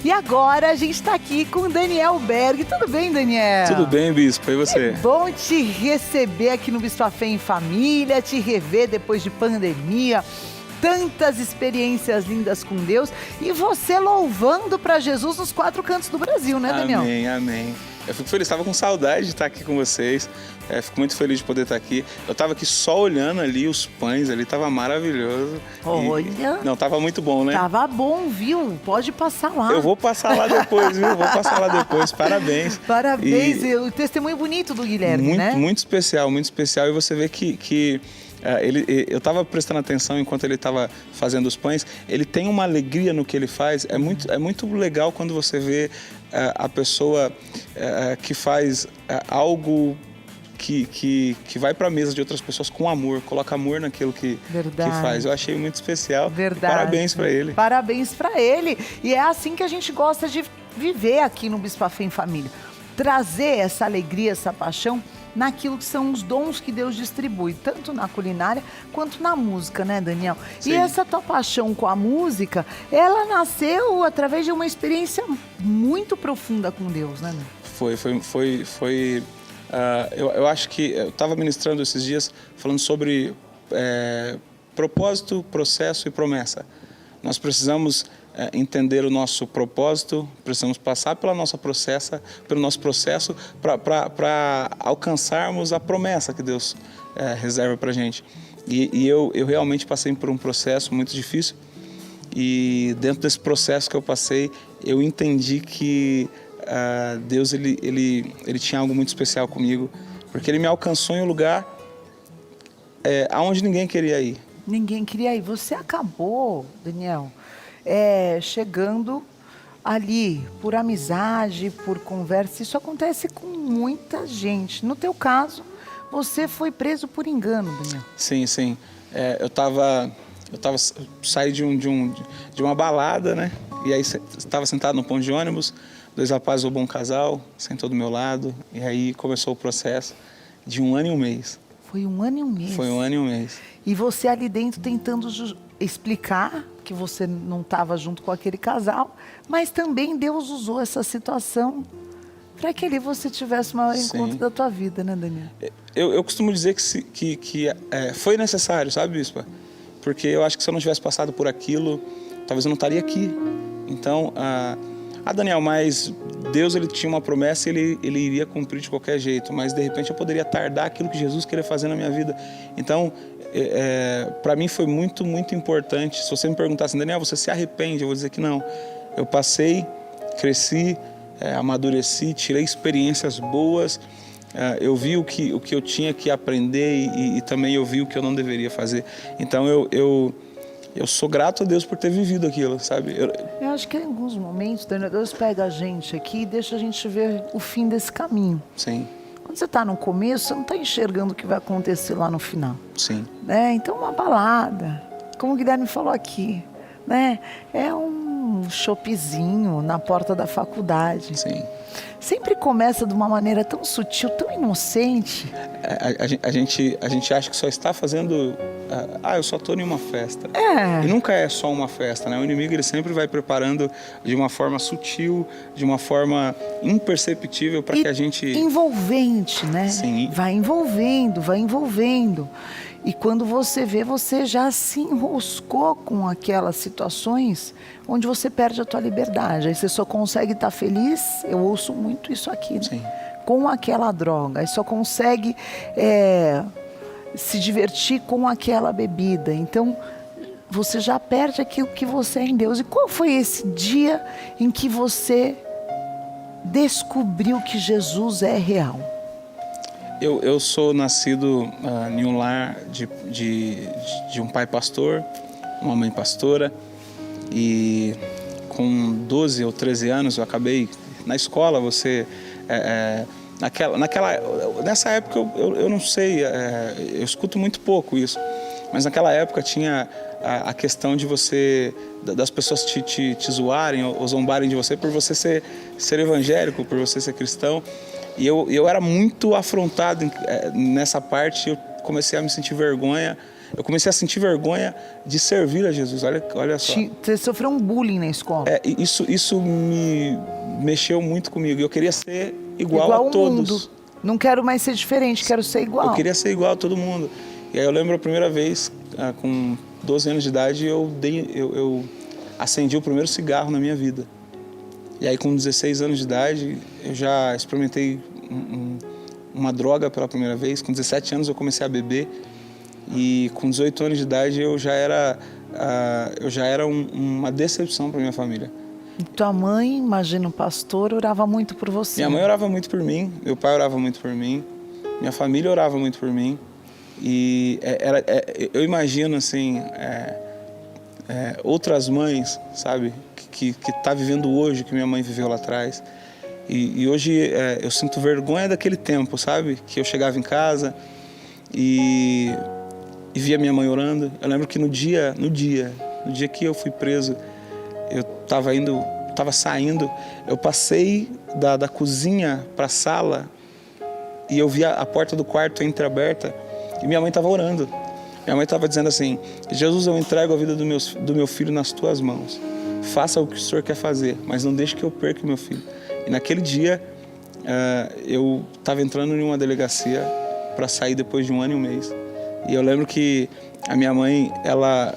E agora a gente está aqui com o Daniel Berg. Tudo bem, Daniel? Tudo bem, Bispo. E você? É bom te receber aqui no Bispo A Fé em Família, te rever depois de pandemia. Tantas experiências lindas com Deus. E você louvando para Jesus nos 4 cantos do Brasil, né, Daniel? Amém, amém. Eu fico feliz, estava com saudade de estar aqui com vocês. Fico muito feliz de poder estar aqui. Eu estava aqui só olhando ali os pães ali, estava maravilhoso. Olha. Não, estava muito bom, né? Tava bom, viu? Pode passar lá. Eu vou passar lá depois, viu? Vou passar lá depois. Parabéns. Parabéns. O testemunho bonito do Guilherme, muito, né? Muito especial, muito especial. E você vê que eu estava prestando atenção enquanto ele estava fazendo os pães. Ele tem uma alegria no que ele faz. É muito legal quando você vê a pessoa que faz algo que vai para a mesa de outras pessoas com amor, coloca amor naquilo que faz. Eu achei muito especial. Verdade. Parabéns para ele. Parabéns para ele. E é assim que a gente gosta de viver aqui no Bispo A Fé em Família. Trazer essa alegria, essa paixão naquilo que são os dons que Deus distribui, tanto na culinária quanto na música, né, Daniel? Sim. E essa tua paixão com a música, ela nasceu através de uma experiência muito profunda com Deus, né? Foi. Eu acho que eu estava ministrando esses dias falando sobre propósito, processo e promessa. Nós precisamos entender o nosso propósito, precisamos passar pelo nosso processo para alcançarmos a promessa que Deus reserva para a gente. E eu realmente passei por um processo muito difícil e dentro desse processo que eu passei, eu entendi que Deus ele tinha algo muito especial comigo, porque Ele me alcançou em um lugar aonde ninguém queria ir. Ninguém queria ir. Você acabou, Daniel, chegando ali por amizade, por conversa. Isso acontece com muita gente. No teu caso, você foi preso por engano, Daniel. Sim. Eu saí de uma balada, né? E aí estava sentado no ponto de ônibus, 2 rapazes, um bom casal, sentou do meu lado. E aí começou o processo de 1 ano e 1 mês. Foi 1 ano e 1 mês? Foi 1 ano e 1 mês. E você ali dentro tentando explicar que você não estava junto com aquele casal, mas também Deus usou essa situação para que ali você tivesse o maior encontro da tua vida, né, Daniel? Eu costumo dizer que foi necessário, sabe, Bispa? Porque eu acho que se eu não tivesse passado por aquilo, talvez eu não estaria aqui. Então, Daniel, mas Deus ele tinha uma promessa e ele iria cumprir de qualquer jeito, mas de repente eu poderia tardar aquilo que Jesus queria fazer na minha vida. Então, para mim foi muito, muito importante. Se você me perguntasse, Daniel, você se arrepende? Eu vou dizer que não. Eu passei, cresci, amadureci, tirei experiências boas, eu vi o que eu tinha que aprender e também eu vi o que eu não deveria fazer. Então eu sou grato a Deus por ter vivido aquilo, sabe? Eu acho que em alguns momentos, Deus pega a gente aqui e deixa a gente ver o fim desse caminho. Sim. Quando você está no começo, você não está enxergando o que vai acontecer lá no final. Sim. Né? Então, uma balada, como o Guilherme falou aqui, né? É um choppzinho na porta da faculdade. Sim. Sempre começa de uma maneira tão sutil, tão inocente. A gente acha que só está fazendo... eu só estou em uma festa. E nunca é só uma festa, né? O inimigo ele sempre vai preparando de uma forma sutil, de uma forma imperceptível para que a gente... Envolvente, né? Sim. Vai envolvendo. E quando você vê, você já se enroscou com aquelas situações onde você perde a tua liberdade. Aí você só consegue estar feliz, eu ouço muito isso aqui, né? Sim. Com aquela droga. Aí só consegue se divertir com aquela bebida. Então, você já perde aquilo que você é em Deus. E qual foi esse dia em que você descobriu que Jesus é real? Eu sou nascido em um lar de um pai pastor, uma mãe pastora, e com 12 ou 13 anos eu acabei na escola. Nessa época eu não sei, eu escuto muito pouco isso, mas naquela época tinha a questão de das pessoas te zoarem ou zombarem de você por você ser evangélico, por você ser cristão. E eu era muito afrontado nessa parte. Eu comecei a me sentir vergonha Eu comecei a sentir vergonha de servir a Jesus, olha só. Você sofreu um bullying na escola. Isso me mexeu muito comigo. Eu queria ser igual a todos. Mundo. Não quero mais ser diferente, quero ser igual. Eu queria ser igual a todo mundo. E aí eu lembro a primeira vez, com 12 anos de idade, eu acendi o primeiro cigarro na minha vida. E aí com 16 anos de idade, eu já experimentei uma droga pela primeira vez. Com 17 anos eu comecei a beber. E com 18 anos de idade eu já era uma decepção para minha família. E tua mãe, imagina, o pastor, orava muito por você. Minha mãe orava muito por mim, meu pai orava muito por mim, minha família orava muito por mim. E eu imagino, assim, outras mães, sabe, que tá vivendo hoje o que minha mãe viveu lá atrás. E hoje eu sinto vergonha daquele tempo, sabe? Que eu chegava em casa e via minha mãe orando. Eu lembro que no dia que eu fui preso, eu estava saindo, eu passei da cozinha para a sala e eu vi a porta do quarto entreaberta e minha mãe estava orando. Minha mãe estava dizendo assim: Jesus, eu entrego a vida do meu filho nas tuas mãos. Faça o que o Senhor quer fazer, mas não deixe que eu perca o meu filho. E naquele dia, eu estava entrando em uma delegacia para sair depois de 1 ano e 1 mês. E eu lembro que a minha mãe, ela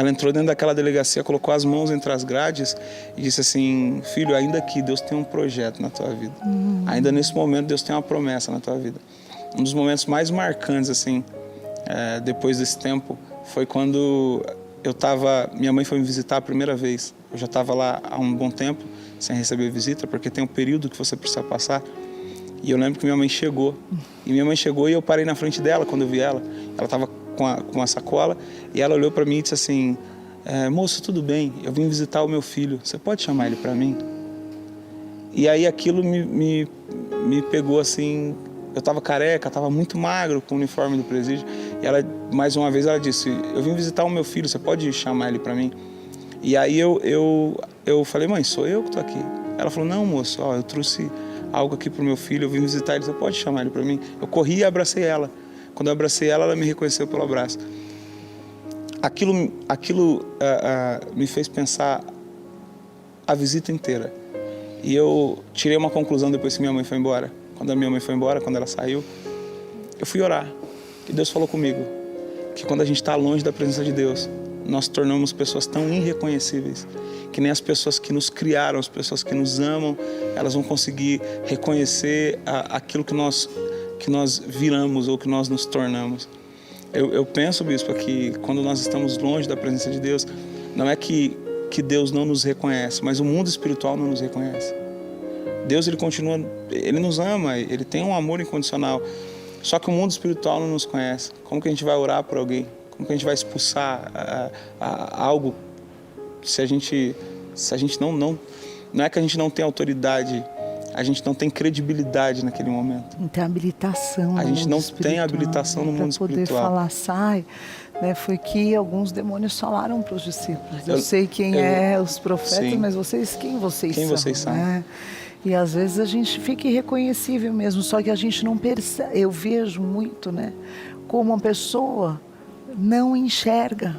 entrou dentro daquela delegacia, colocou as mãos entre as grades e disse assim: filho, ainda aqui Deus tem um projeto na tua vida. Ainda nesse momento Deus tem uma promessa na tua vida. Um dos momentos mais marcantes, assim, depois desse tempo, foi quando minha mãe foi me visitar a primeira vez. Eu já estava lá há um bom tempo, sem receber visita, porque tem um período que você precisa passar. E eu lembro que minha mãe chegou. E minha mãe chegou e eu parei na frente dela quando eu vi ela. Ela estava com uma sacola e ela olhou para mim e disse assim: moço, tudo bem, eu vim visitar o meu filho, você pode chamar ele para mim? E aí aquilo me pegou assim. Eu estava careca, estava muito magro com o uniforme do presídio. E ela, mais uma vez, ela disse: eu vim visitar o meu filho, você pode chamar ele para mim? E aí eu falei: mãe, sou eu que estou aqui. Ela falou: não, moço, eu trouxe algo aqui para o meu filho, eu vim visitar ele, você pode chamar ele para mim? Eu corri e abracei ela. Quando eu abracei ela, ela me reconheceu pelo abraço. Aquilo me fez pensar a visita inteira. E eu tirei uma conclusão depois que minha mãe foi embora. Quando a minha mãe foi embora, quando ela saiu, eu fui orar. E Deus falou comigo que quando a gente está longe da presença de Deus, nós tornamos pessoas tão irreconhecíveis que nem as pessoas que nos criaram, as pessoas que nos amam, elas vão conseguir reconhecer aquilo que nós viramos ou que nós nos tornamos. Eu penso, bispo, que quando nós estamos longe da presença de Deus, não é que Deus não nos reconhece, mas o mundo espiritual não nos reconhece. Deus, ele nos ama, ele tem um amor incondicional. Só que o mundo espiritual não nos conhece. Como que a gente vai orar por alguém? Como que a gente vai expulsar algo se a gente não é que a gente não tem autoridade, a gente não tem credibilidade naquele momento. Não tem habilitação. A gente não tem habilitação no mundo espiritual. Para poder falar, sai. Foi que alguns demônios falaram para os discípulos. Eu sei quem os profetas, sim, mas quem vocês são? Quem vocês são? E às vezes a gente fica irreconhecível mesmo, só que a gente não percebe. Eu vejo muito, como uma pessoa não enxerga,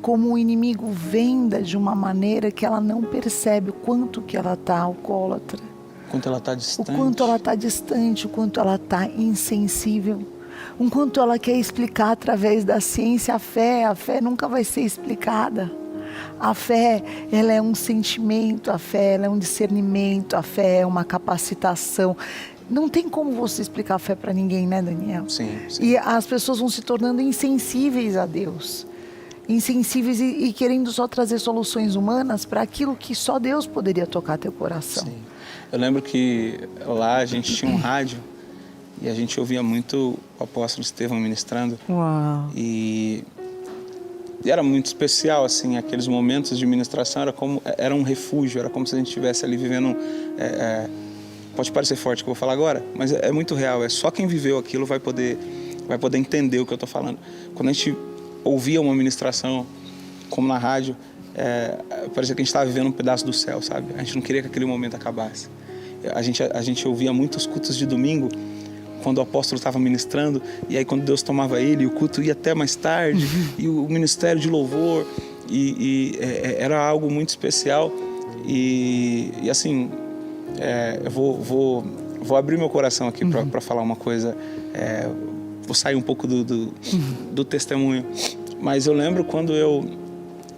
como o inimigo venda de uma maneira que ela não percebe o quanto que ela está alcoólatra. O quanto ela está distante. O quanto ela está distante, o quanto ela está insensível. O quanto ela quer explicar através da ciência a fé nunca vai ser explicada. A fé, ela é um sentimento, a fé, ela é um discernimento, a fé é uma capacitação. Não tem como você explicar a fé para ninguém, né, Daniel? Sim. E as pessoas vão se tornando insensíveis a Deus. Insensíveis e querendo só trazer soluções humanas para aquilo que só Deus poderia tocar teu coração. Sim. Eu lembro que lá a gente tinha um rádio e a gente ouvia muito o apóstolo Estevão ministrando. Uau. E era muito especial, assim, aqueles momentos de ministração era um refúgio, era como se a gente estivesse ali vivendo. Pode parecer forte o que eu vou falar agora, mas é muito real. É só quem viveu aquilo vai poder entender o que eu estou falando. Quando a gente ouvia uma ministração, como na rádio, parecia que a gente estava vivendo um pedaço do céu, sabe? A gente não queria que aquele momento acabasse. A gente ouvia muitos cultos de domingo quando o apóstolo estava ministrando, e aí quando Deus tomava ele, o culto ia até mais tarde, e o ministério de louvor, era algo muito especial. E assim, eu vou abrir meu coração aqui para falar uma coisa, vou sair um pouco do testemunho, mas eu lembro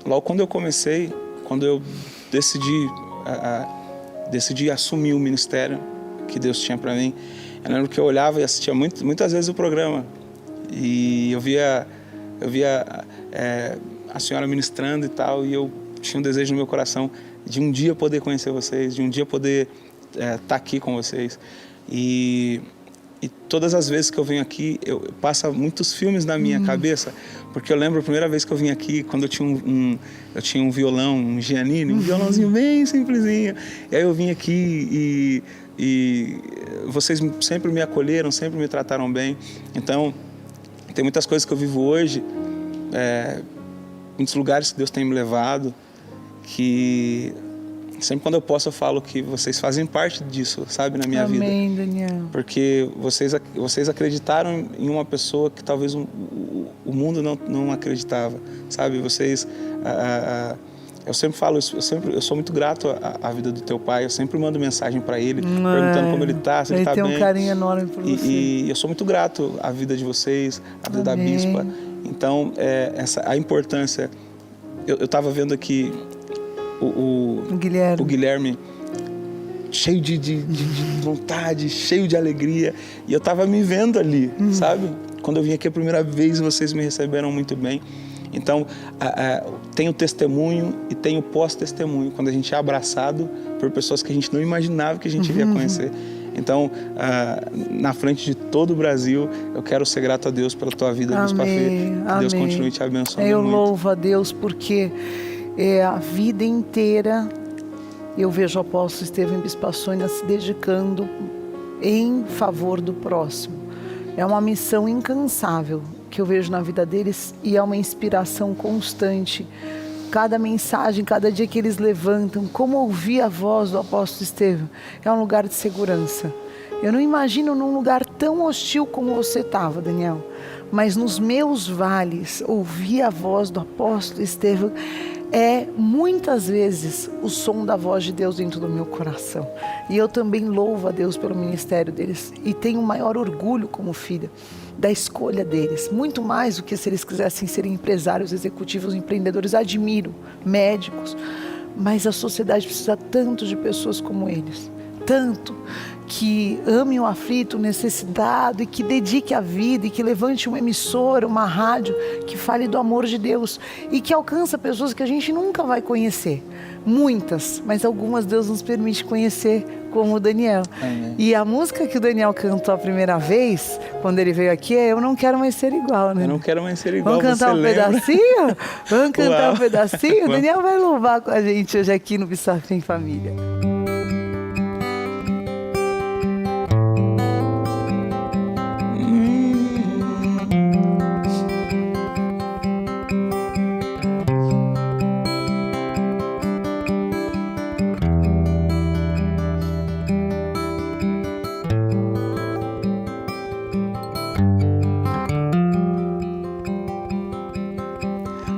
logo quando eu comecei, quando eu decidi assumir o ministério que Deus tinha para mim. Eu lembro que eu olhava e assistia muitas vezes o programa, e eu via a senhora ministrando e tal, e eu tinha um desejo no meu coração de um dia poder conhecer vocês, de um dia poder estar aqui com vocês. E todas as vezes que eu venho aqui, passa muitos filmes na minha cabeça, porque eu lembro a primeira vez que eu vim aqui, quando eu tinha um violão, um Giannini, um violãozinho bem simplesinho. E aí eu vim aqui e vocês sempre me acolheram, sempre me trataram bem. Então, tem muitas coisas que eu vivo hoje, muitos lugares que Deus tem me levado, que sempre quando eu posso eu falo que vocês fazem parte disso, sabe, na minha vida. Amém, Daniel. Porque vocês acreditaram em uma pessoa que talvez o mundo não acreditava, sabe? Eu sempre falo, eu sou muito grato à vida do teu pai. Eu sempre mando mensagem para ele, perguntando como ele tá, se ele tá bem. Ele tem um carinho enorme por você. E eu sou muito grato à vida de vocês, à vida da bispa. Então, a importância. Eu estava vendo aqui o Guilherme cheio de vontade, cheio de alegria, e eu estava me vendo ali, sabe? Quando eu vim aqui a primeira vez, vocês me receberam muito bem. Então, tem o testemunho e tem o pós-testemunho, quando a gente é abraçado por pessoas que a gente não imaginava que a gente iria conhecer. Então, na frente de todo o Brasil, eu quero ser grato a Deus pela tua vida, Bispa Fê. Que Deus continue te abençoando muito. Eu louvo a Deus porque a vida inteira eu vejo o apóstolo Estevão e Bispa Sônia se dedicando em favor do próximo. É uma missão incansável que eu vejo na vida deles e é uma inspiração constante. Cada mensagem, cada dia que eles levantam, como ouvir a voz do apóstolo Estevão, é um lugar de segurança. Eu não imagino num lugar tão hostil como você estava, Daniel, mas nos meus vales, ouvir a voz do apóstolo Estevão é muitas vezes o som da voz de Deus dentro do meu coração. E eu também louvo a Deus pelo ministério deles e tenho o maior orgulho como filha da escolha deles, muito mais do que se eles quisessem ser empresários, executivos, empreendedores. Admiro médicos, mas a sociedade precisa tanto de pessoas como eles, tanto que ame o aflito, o necessitado, e que dedique a vida, e que levante uma emissora, uma rádio que fale do amor de Deus e que alcança pessoas que a gente nunca vai conhecer. Muitas, mas algumas Deus nos permite conhecer, como o Daniel. Amém. E a música que o Daniel cantou a primeira vez, quando ele veio aqui, é Eu Não Quero Mais Ser Igual, né? Eu não quero mais ser igual. Vamos cantar um pedacinho? Vamos cantar um pedacinho? O Daniel vai louvar com a gente hoje aqui no Bispa Fê em Família.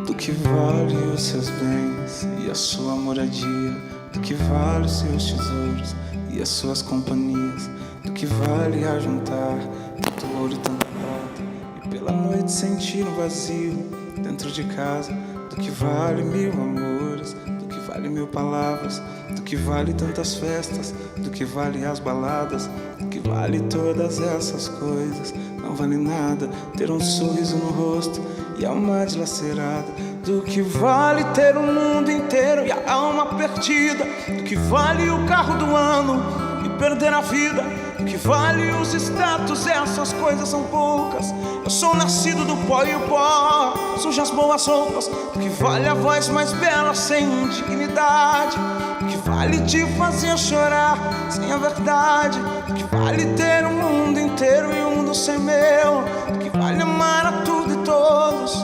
Do que vale os seus bens e a sua moradia? Do que vale os seus tesouros e as suas companhias? Do que vale ajuntar tanto ouro e tanta prata e pela noite sentir um vazio dentro de casa? Do que vale 1000 amores? Do que vale 1000 palavras? Do que vale tantas festas? Do que vale as baladas? Do que vale todas essas coisas? Não vale nada ter um sorriso no rosto e a alma dilacerada. Do que vale ter o mundo inteiro e a alma perdida? Do que vale o carro do ano e perder a vida? Do que vale os status? Essas coisas são poucas. Eu sou nascido do pó e o pó suja as boas roupas. Do que vale a voz mais bela sem dignidade? Do que vale te fazer chorar sem a verdade? Do que vale ter o mundo inteiro e o mundo ser meu? Do que vale amar a tudo e todos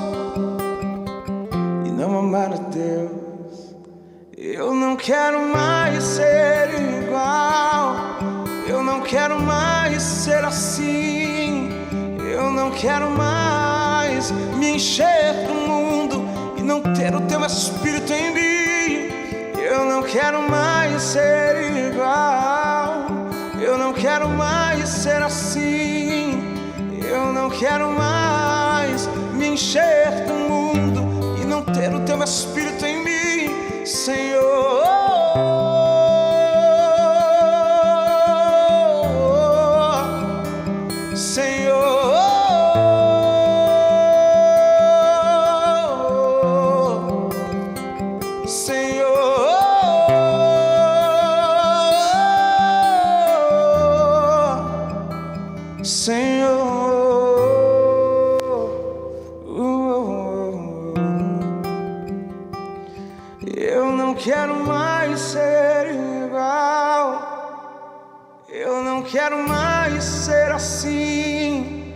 e não amar a Deus? Eu não quero mais ser igual, eu não quero mais ser assim. Eu não quero mais me encher do mundo e não ter o teu Espírito em mim. Eu não quero mais ser igual. Eu não quero mais ser assim. Eu não quero mais me encher do mundo e não ter o teu Espírito em mim, Senhor. Eu não quero mais ser igual. Eu não quero mais ser assim.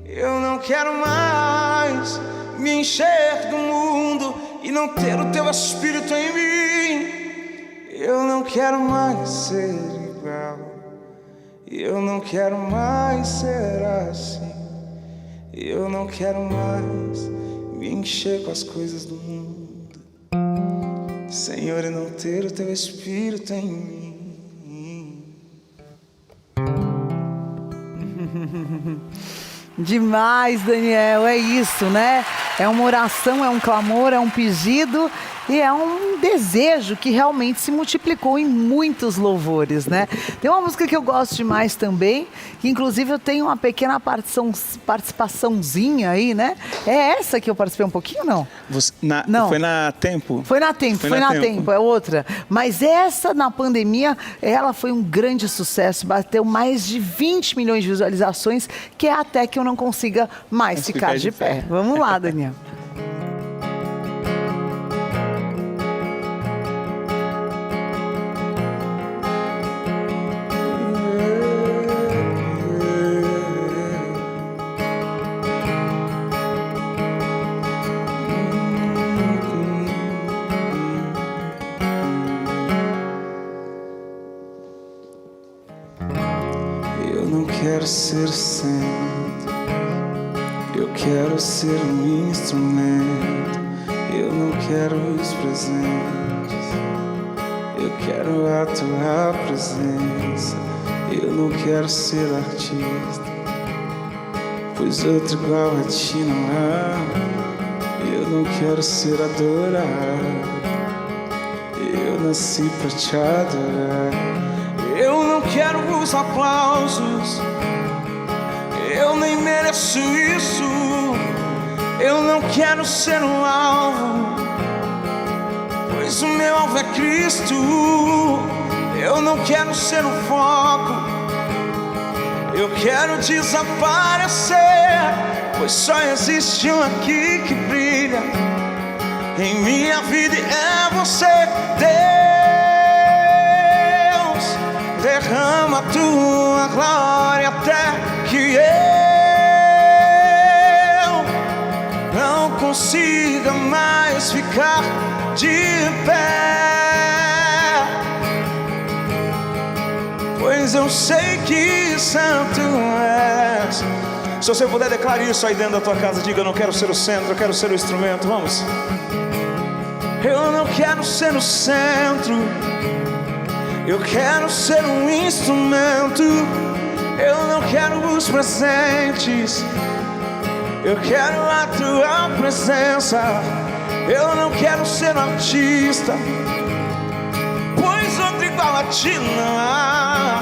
Eu não quero mais me encher do mundo e não ter o teu Espírito em mim. Eu não quero mais ser igual. Eu não quero mais ser assim. Eu não quero mais me encher com as coisas do mundo, Senhor, e não ter o teu Espírito em mim. Demais, Daniel, é isso, né? É uma oração, é um clamor, é um pedido e é um desejo que realmente se multiplicou em muitos louvores, né? Tem uma música que eu gosto demais também, que inclusive eu tenho uma pequena participaçãozinha aí, né? É essa que eu participei um pouquinho, não? Não. Foi na Tempo? Foi na Tempo, é outra. Mas essa, na pandemia, ela foi um grande sucesso, bateu mais de 20 milhões de visualizações, que é até que eu não consiga mais ficar de pé. Vamos lá, Daniel. Eu não quero ser o centro, eu quero ser um instrumento. Eu não quero os presentes, eu quero a tua presença. Eu não quero ser artista, pois outro igual a ti não há. Eu não quero ser adorado, eu nasci pra te adorar. Eu não quero os aplausos, eu nem mereço isso. Eu não quero ser um alvo, pois o meu alvo é Cristo. Eu não quero ser um foco, eu quero desaparecer, pois só existe um aqui que brilha em minha vida e é você, Deus. Derrama a tua glória até que eu não consiga mais ficar de pé, pois eu sei que santo és. Se você puder, declare isso aí dentro da tua casa. Diga: eu não quero ser o centro, eu quero ser o instrumento. Vamos. Eu não quero ser o centro, eu quero ser um instrumento. Eu não quero os presentes, eu quero a tua presença. Eu não quero ser um artista, pois outro igual a ti não há.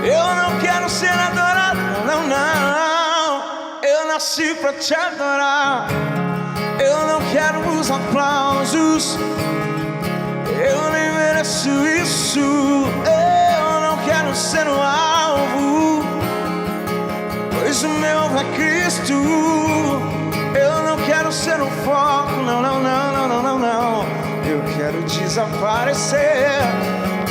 Eu não quero ser adorado, não, não. Eu nasci pra te adorar. Eu não quero os aplausos, eu nem mereço isso. Eu não quero ser um alvo, pois o meu alvo é Cristo. Eu não quero ser um foco, não, não, não, não, não, não, não. Eu quero desaparecer,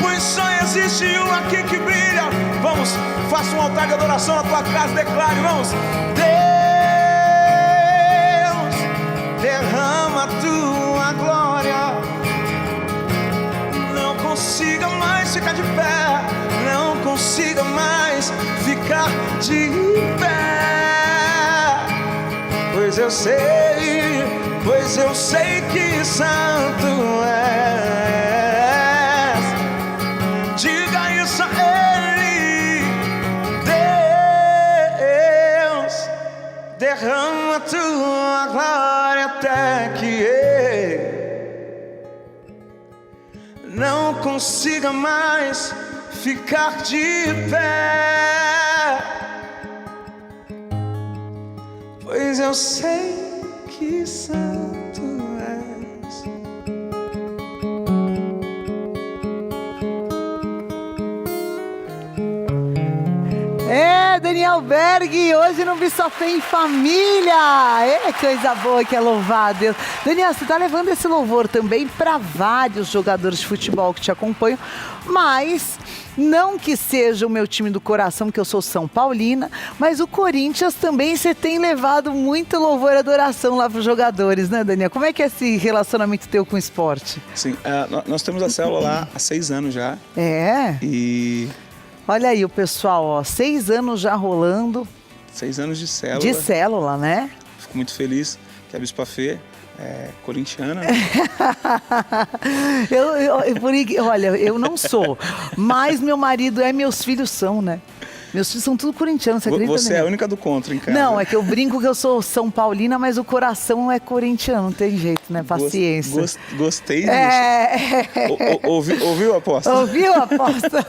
pois só existe um aqui que brilha. Vamos, faça um altar de adoração na tua casa, declare, vamos. Deus, derrama a tua glória. Não consiga mais ficar de pé, não consiga mais ficar de pé, pois eu sei que santo és. Diga isso a ele, Deus, derrama tua glória até que eu não consiga mais ficar de pé, pois eu sei que santo és. Daniel Berg, hoje no Biscafé em Família. Coisa boa que é louvar a Deus. Daniel, você está levando esse louvor também para vários jogadores de futebol que te acompanham, mas não que seja o meu time do coração, que eu sou São Paulina, mas o Corinthians também você tem levado muito louvor e adoração lá para os jogadores, né, Daniel? Como é que é esse relacionamento teu com o esporte? Sim, nós temos a célula lá há 6 anos já. E... olha aí o pessoal, ó, 6 anos já rolando. 6 anos de célula. De célula, né? Fico muito feliz que a Bispa Fê é corintiana, né? Olha, eu não sou, mas meu marido meus filhos são, né? Meus filhos são tudo corintianos, você acredita? Você é a única do contra em casa. Não, é que eu brinco que eu sou São Paulina, mas o coração é corintiano, não tem jeito, né? Paciência. Gostei disso. Ouviu a aposta? Ouviu a aposta?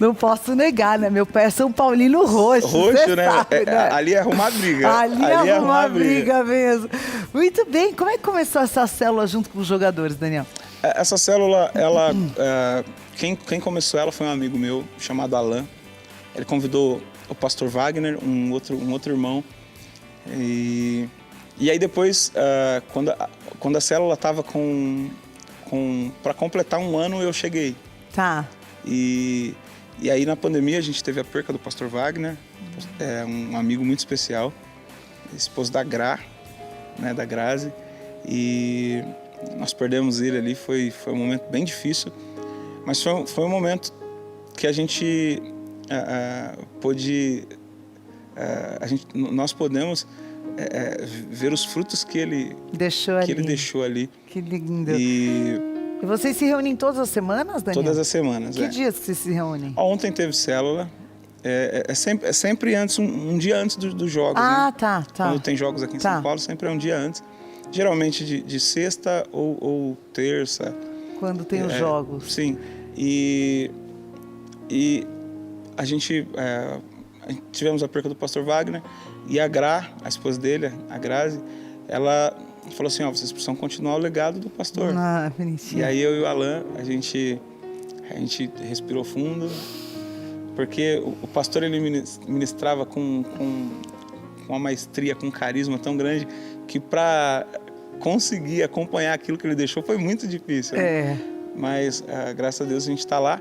Não posso negar, né? Meu pé é São Paulino roxo. Roxo, né? Sabe, né? Ali é arrumar briga. Ali é arrumar briga mesmo. Muito bem. Como é que começou essa célula junto com os jogadores, Daniel? Essa célula, ela... Quem começou ela foi um amigo meu chamado Alan. Ele convidou o pastor Wagner, um outro irmão. E aí depois, quando a célula estava para completar 1 ano, eu cheguei. Tá. E aí na pandemia a gente teve a perca do pastor Wagner, um amigo muito especial, esposo da Gra, né, da Grazi. E nós perdemos ele ali, foi um momento bem difícil. Mas foi um momento que a gente nós podemos ver os frutos que ele deixou ali. Que lindo. E vocês se reúnem todas as semanas, Daniel? Todas as semanas. Que dias que vocês se reúnem? Ontem teve célula. É sempre antes, um dia antes dos jogos. Ah, né? tá. Quando tem jogos aqui em São Paulo, sempre é um dia antes. Geralmente de sexta ou terça. Quando tem os jogos. Sim. E a gente tivemos a perca do pastor Wagner e a Gra, a esposa dele, a Grazi, ela falou assim, vocês precisam continuar o legado do pastor. Bonitinho. E aí eu e o Alan, a gente respirou fundo, porque o pastor ele ministrava com uma maestria, com um carisma tão grande que para conseguir acompanhar aquilo que ele deixou foi muito difícil. Né? Mas graças a Deus a gente está lá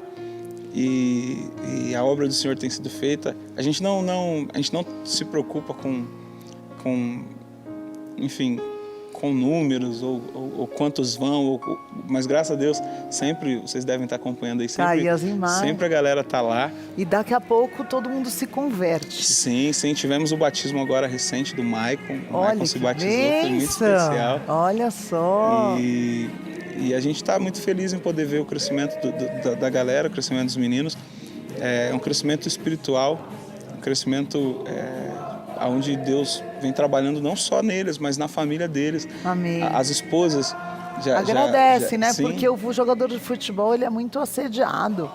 e a obra do Senhor tem sido feita. A gente não se preocupa com números ou quantos vão, mas graças a Deus sempre vocês devem estar acompanhando aí sempre. Aí as imagens. Sempre a galera tá lá. E daqui a pouco todo mundo se converte. Sim, tivemos o batismo agora recente do Maicon. O Maicon se batizou, foi muito especial. Olha só. E a gente está muito feliz em poder ver o crescimento da galera, o crescimento dos meninos. É um crescimento espiritual, um crescimento onde Deus vem trabalhando não só neles, mas na família deles. Amém. As esposas agradece, né? Sim. Porque o jogador de futebol ele é muito assediado.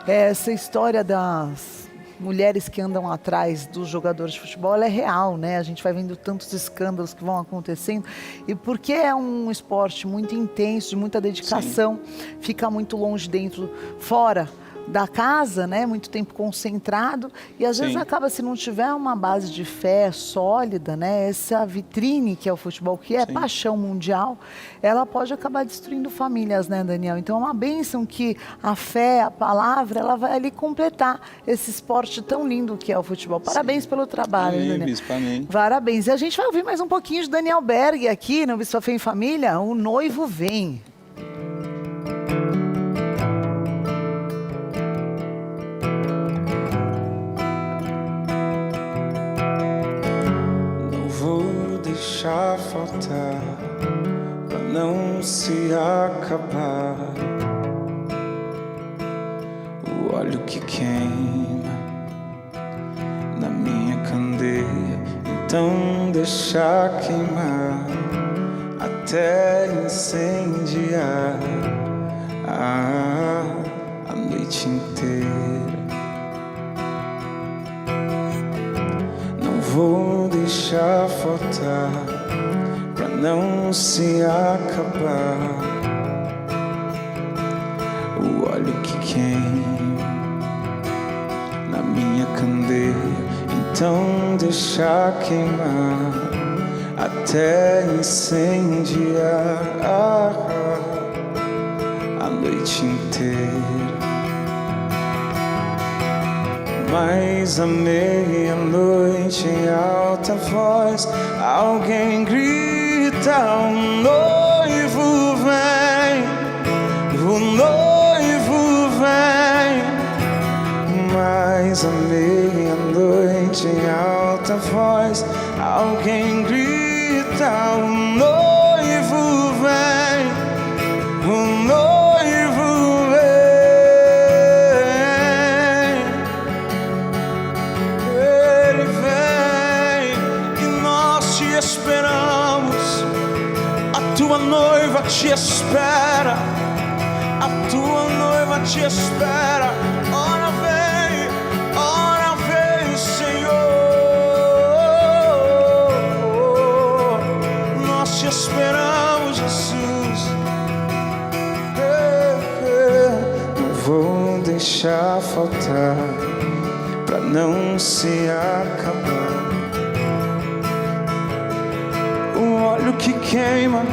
Essa história das mulheres que andam atrás dos jogadores de futebol, ela é real, né? A gente vai vendo tantos escândalos que vão acontecendo. E porque é um esporte muito intenso, de muita dedicação, fica muito longe fora da casa, né? Muito tempo concentrado e às vezes acaba, se não tiver uma base de fé sólida, né? Essa vitrine que é o futebol, que é paixão mundial, ela pode acabar destruindo famílias, né, Daniel? Então é uma bênção que a fé, a palavra, ela vai ali completar esse esporte tão lindo que é o futebol. Parabéns pelo trabalho, amém, Daniel. Bispo, amém. Parabéns. E a gente vai ouvir mais um pouquinho de Daniel Berg aqui no Biscafé em Família, O Noivo Vem. acabar. O óleo que queima na minha candeia, então deixa queimar até incendiar a noite inteira. Não vou deixar faltar pra não se acabar. O óleo que queima na minha candeia, então deixa queimar até incendiar a noite inteira. Mas à meia-noite em alta voz alguém grita: o noivo vem, o noivo vem. Mas à meia-noite em alta voz alguém grita: o noivo vem, o noivo vem. Ele vem e nós te esperamos. A tua noiva te espera, a tua noiva te espera. Ora vem, Senhor. Nós te esperamos, Jesus. Não vou deixar faltar pra não se acabar. O óleo que queima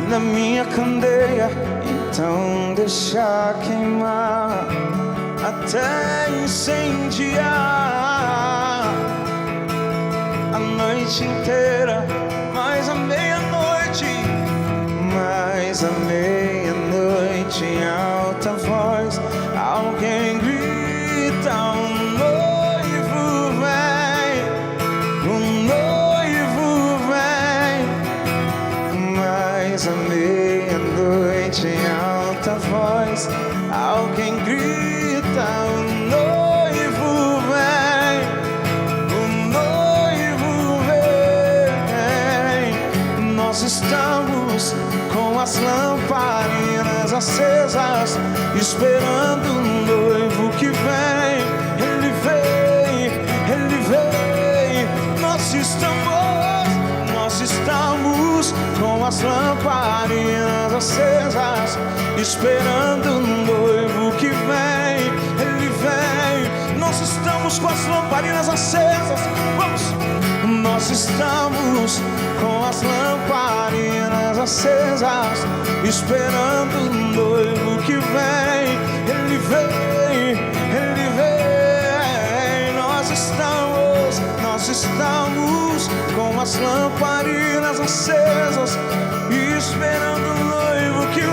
na minha candeia, então deixa queimar até incendiar a noite inteira. Mas à meia-noite em alta voz alguém grita: o noivo vem, o noivo vem. Mas à meia-noite em alta voz alguém grita: o noivo vem, o noivo vem. Nós estamos com as lamparinas acesas, esperando o noivo que vem. Ele vem, ele vem. Nós estamos com as lamparinas acesas, esperando o noivo que vem. Ele vem. Nós estamos com as lamparinas acesas. Vamos! Nós estamos com as lamparinas acesas, esperando o noivo que vem. Ele vem, ele vem. Nós estamos com as lamparinas acesas, esperando o noivo que vem.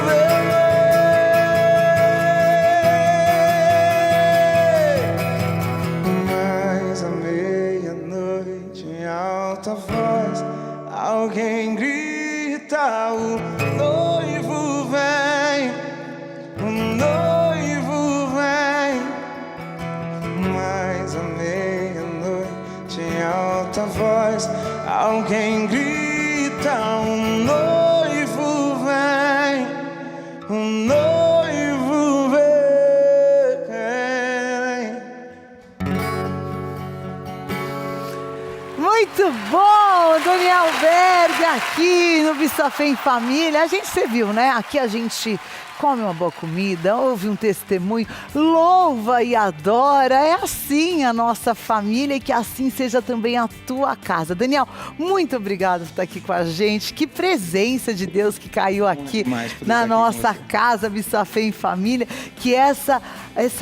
Mas à meia-noite em alta voz alguém grita: o noivo vem, o noivo vem. Mas à meia-noite em alta voz alguém grita: o noivo vem, o noivo vem. Muito bom, Daniel Berg aqui no Bissafé em Família. A gente, você viu, né? Aqui a gente come uma boa comida, ouve um testemunho, louva e adora. É assim a nossa família e que assim seja também a tua casa. Daniel, muito obrigado por estar aqui com a gente. Que presença de Deus que caiu aqui na nossa casa Bissafé em Família. Que essa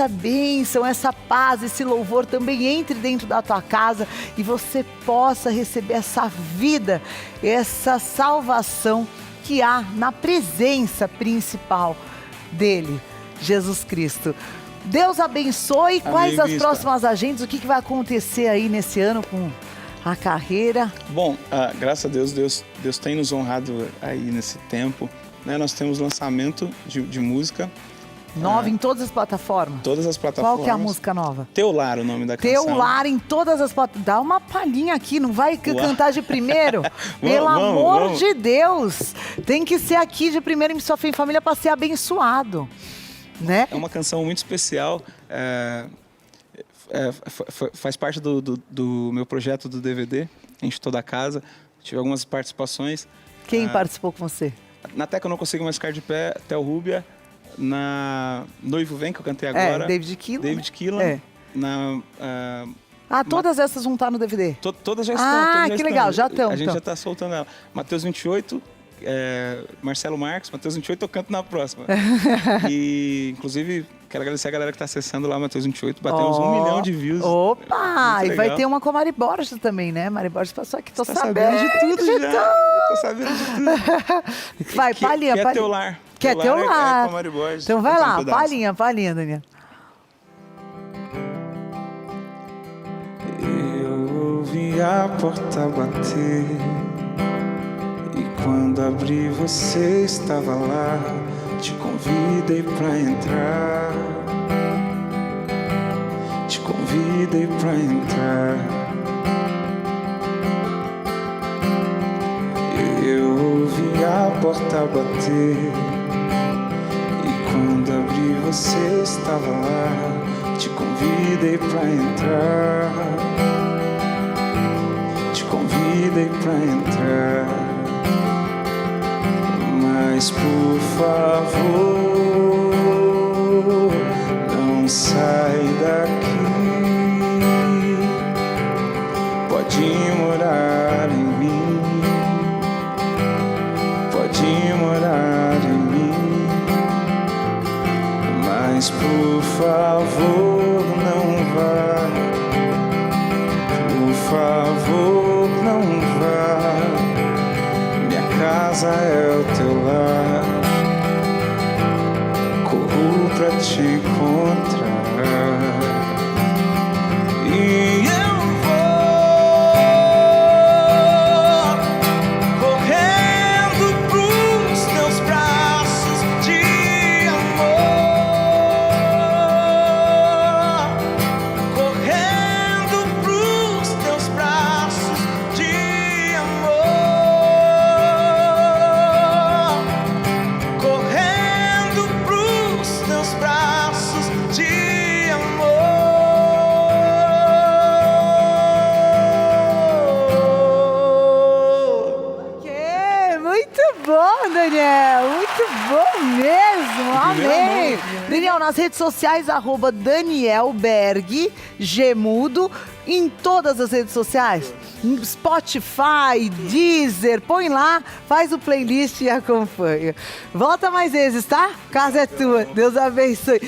bênção, essa paz, esse louvor também entre dentro da tua casa e você possa receber essa vida, essa salvação que há na presença principal dele, Jesus Cristo. Deus abençoe. Quais as próximas agendas? O que vai acontecer aí nesse ano com a carreira? Bom, graças a Deus tem nos honrado aí nesse tempo. né, nós temos lançamento de música. Nova em todas as plataformas? Todas as plataformas. Qual que é a música nova? Teu Lar, o nome da canção. Teu Lar em todas as plataformas. Dá uma palhinha aqui, não vai cantar de primeiro? Pelo amor de Deus! Tem que ser aqui de primeiro em Sua Fé em Família para ser abençoado, né? É uma canção muito especial. Faz parte do meu projeto do DVD, Enche Toda a Casa. Tive algumas participações. Quem participou com você? Na Teca Eu Não Consigo Mais Ficar de Pé, Theo Rubia. Na Noivo Vem, que eu cantei agora. David Keelan. David Keelan. Todas essas vão estar no DVD? Todas já estão. Ah, que legal, já estão. A gente já está soltando ela. Mateus 28, Marcelo Marques, Mateus 28 eu canto na próxima. E, inclusive, quero agradecer a galera que está acessando lá, Mateus 28. Batemos 1 milhão de views. Opa! E vai ter uma com a Mari Borges também, né? Mari Borges passou aqui, tô sabendo de tudo já. Tô sabendo de tudo. Vai, palhinha, palhinha. É Teu Lar. Quer Teu Lar. É com a Mari Borges. Então vai lá, palhinha, Daniel. Eu ouvi a porta bater e quando abri você estava lá. Te convidei pra entrar. Te convidei pra entrar. Eu ouvi a porta bater e quando abri você estava lá. Te convidei pra entrar. Te convidei pra entrar. Mas por favor, não sai daqui. Pode morar em mim. Pode morar em mim. Mas por favor, não vá. Por favor, não vá. Minha casa é o teu lar. Corro pra te encontrar. E eu vou correndo pros teus braços de amor. Correndo pros teus braços de amor. Correndo pros teus braços de amor. Muito bom, Daniel. Muito bom mesmo. Amém. Daniel, nas redes sociais, @DanielBerg, Gemudo, em todas as redes sociais. Spotify, Deezer, põe lá, faz o playlist e acompanha. Volta mais vezes, tá? Casa é tua. Deus abençoe.